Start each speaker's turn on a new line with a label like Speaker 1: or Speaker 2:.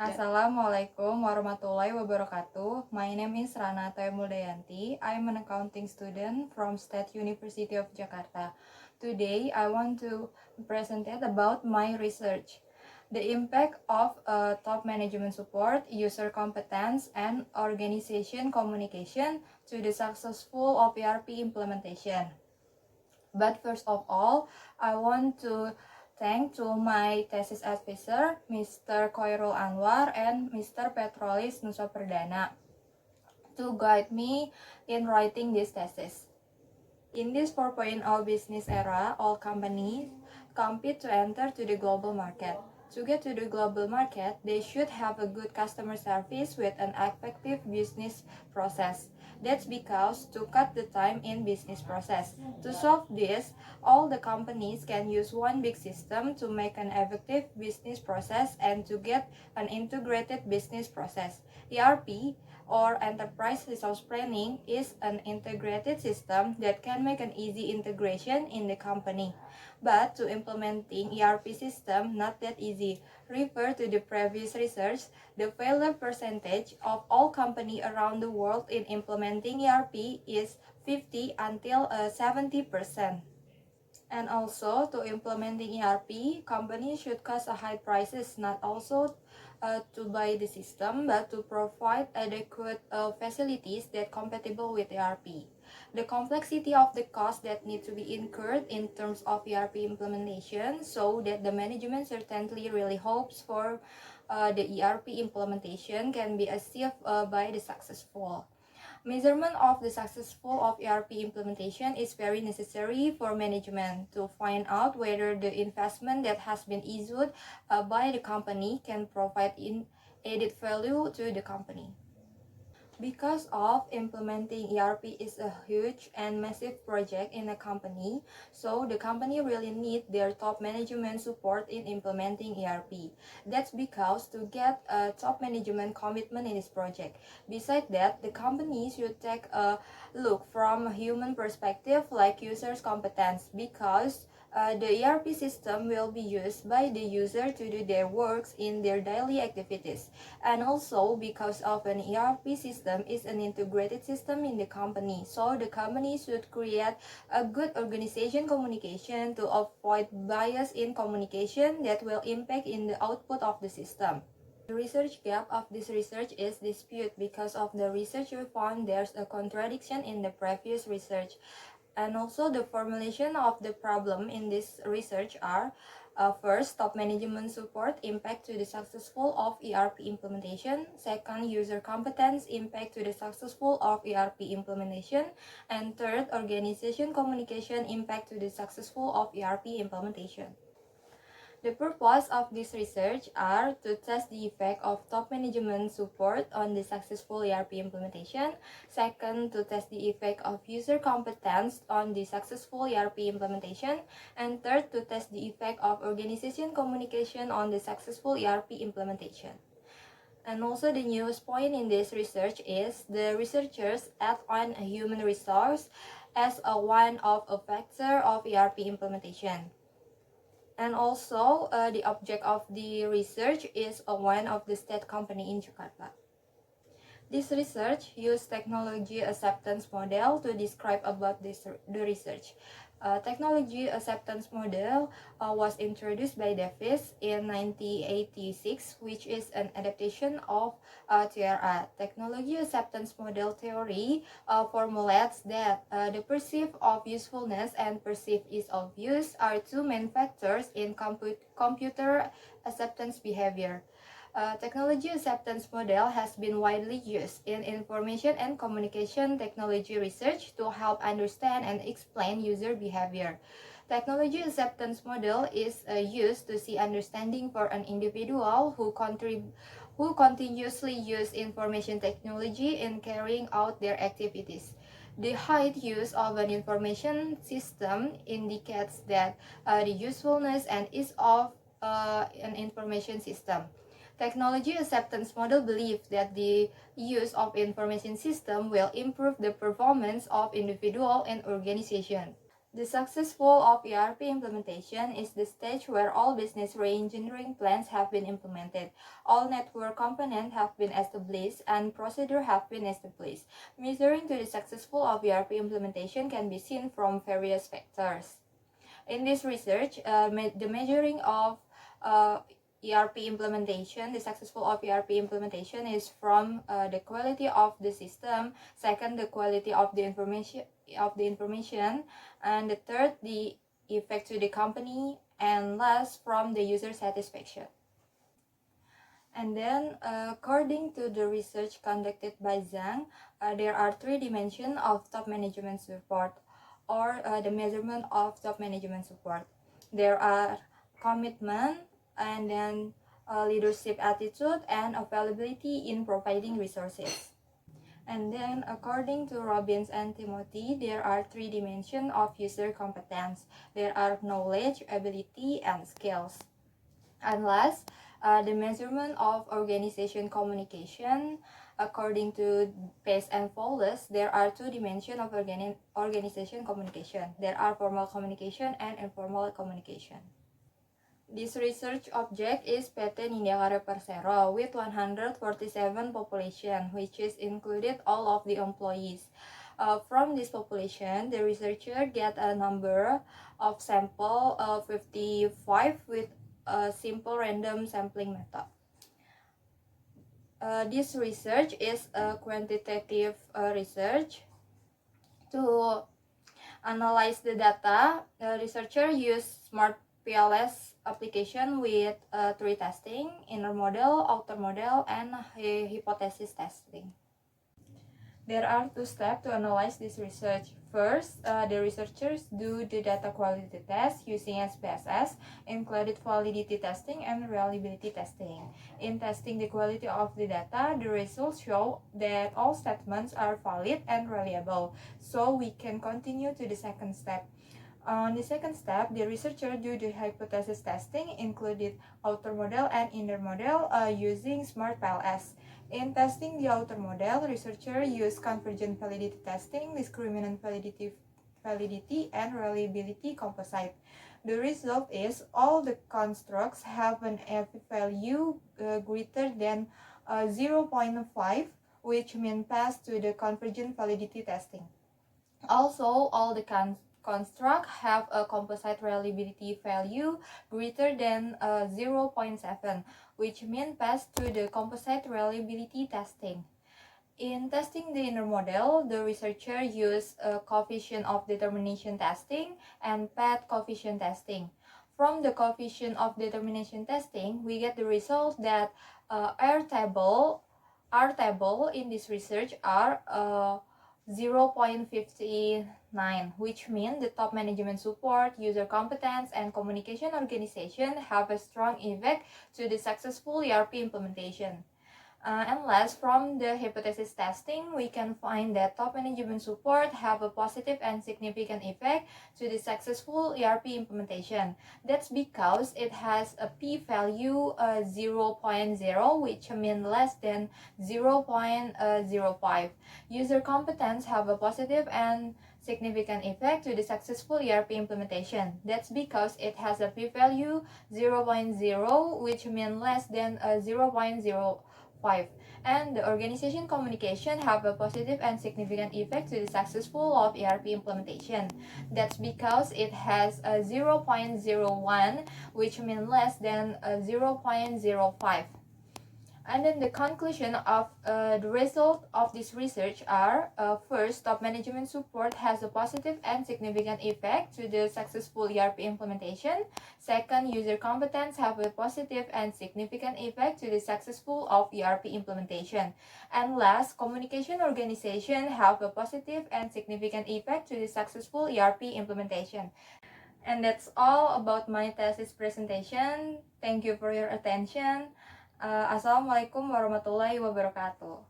Speaker 1: Assalamualaikum warahmatullahi wabarakatuh. My name is Rana Muldayanti. I'm an accounting student from State University of Jakarta. Today, I want to present about my research. The impact of top management support, user competence, and organization communication to the successful of ERP implementation. But first of all, I want to thank to my thesis advisor, Mr. Khoirul Anwar and Mr. Petrolis Nusaperdana to guide me in writing this thesis. In this 4.0 business era, all companies compete to enter to the global market. To get to the global market, they should have a good customer service with an effective business process. That's because to cut the time in business process. To solve this, all the companies can use one big system to make an effective business process and to get an integrated business process. ERP or enterprise resource planning is an integrated system that can make an easy integration in the company. But to implementing ERP system, not that easy. Refer to the previous research, the failure percentage of all companies around the world in implementing ERP is 50 until 70%. And also, to implementing ERP, companies should cost a high prices, not also to buy the system, but to provide adequate facilities that compatible with ERP. The complexity of the cost that need to be incurred in terms of ERP implementation, so that the management certainly really hopes for the ERP implementation can be achieved by the successful. Measurement of the successful of ERP implementation is very necessary for management to find out whether the investment that has been issued by the company can provide added value to the company. Because of implementing ERP is a huge and massive project in a company, so the company really need their top management support in implementing ERP. That's because to get a top management commitment in this project. Besides that, the company should take a look from a human perspective like users' competence, because the ERP system will be used by the user to do their works in their daily activities. And also because of an ERP system is an integrated system in the company, so the company should create a good organization communication to avoid bias in communication that will impact in the output of the system. The research gap of this research is dispute because of the researcher found there's a contradiction in the previous research. And also the formulation of the problem in this research are first, top management support impact to the successful of ERP implementation. Second, user competence impact to the successful of ERP implementation. And third, organization communication impact to the successful of ERP implementation. The purpose of this research are to test the effect of top management support on the successful ERP implementation. Second, to test the effect of user competence on the successful ERP implementation. And third, to test the effect of organization communication on the successful ERP implementation. And also the newest point in this research is the researchers add on a human resource as one of a factor of ERP implementation. And also, the object of the research is one of the state company in Jakarta. This research used technology acceptance model to describe about the research. Technology acceptance model was introduced by Davis in 1986, which is an adaptation of TRA. Technology acceptance model theory formulates that the perceived of usefulness and perceived ease of use are two main factors in computer acceptance behavior. Technology acceptance model has been widely used in information and communication technology research to help understand and explain user behavior. Technology acceptance model is used to see understanding for an individual who continuously use information technology in carrying out their activities. The high use of an information system indicates that the usefulness and ease of an information system. Technology acceptance model believes that the use of information system will improve the performance of individual and organization. The successful of ERP implementation is the stage where all business re-engineering plans have been implemented, all network components have been established, and procedures have been established. Measuring to the successful of ERP implementation can be seen from various factors. In this research, the measuring of ERP implementation, the successful of ERP implementation is from the quality of the system, second the quality of the information, and the third the effect to the company, and last from the user satisfaction. And then, according to the research conducted by Zhang, there are three dimensions of top management support, or the measurement of top management support. There are commitment, and then leadership attitude, and availability in providing resources. And then, according to Robbins and Timothy, there are three dimensions of user competence. There are knowledge, ability, and skills. And last, the measurement of organization communication. According to Pace and Fowles, there are two dimensions of organization communication. There are formal communication and informal communication. This research object is PT Nindya Persero with 147 population, which is included all of the employees. From this population, the researcher get a number of sample 55 with a simple random sampling method. This research is a quantitative research. To analyze the data, the researcher used smart PLS application with three testing: inner model, outer model, and hypothesis testing. There are two steps to analyze this research. First, the researchers do the data quality test using SPSS, included validity testing and reliability testing. In testing the quality of the data, the results show that all statements are valid and reliable, so we can continue to the second step. On the second step, the researcher do the hypothesis testing, included outer model and inner model using smart PLS. In testing the outer model, researcher used convergent validity testing, discriminant validity, and reliability composite. The result is all the constructs have an F value greater than 0.5, which means pass to the convergent validity testing. Also, all the construct have a composite reliability value greater than 0.7, which means pass through the composite reliability testing. In testing the inner model, the researcher used coefficient of determination testing and path coefficient testing. From the coefficient of determination testing, we get the result that R table in this research are 0.59, which means the top management support, user competence, and communication organization have a strong effect to the successful ERP implementation. And last, from the hypothesis testing, we can find that top management support have a positive and significant effect to the successful ERP implementation. That's because it has a p-value 0.0, which means less than 0.05. User competence have a positive and significant effect to the successful ERP implementation. That's because it has a p-value 0.0, which means less than 0.05. And the organization communication have a positive and significant effect to the successful of ERP implementation. That's because it has a 0.01, which means less than 0.05. And then the conclusion of the result of this research are, first, top management support has a positive and significant effect to the successful ERP implementation. Second, user competence have a positive and significant effect to the successful of ERP implementation. And last, communication organization have a positive and significant effect to the successful ERP implementation. And that's all about my thesis presentation. Thank you for your attention. Assalamualaikum warahmatullahi wabarakatuh.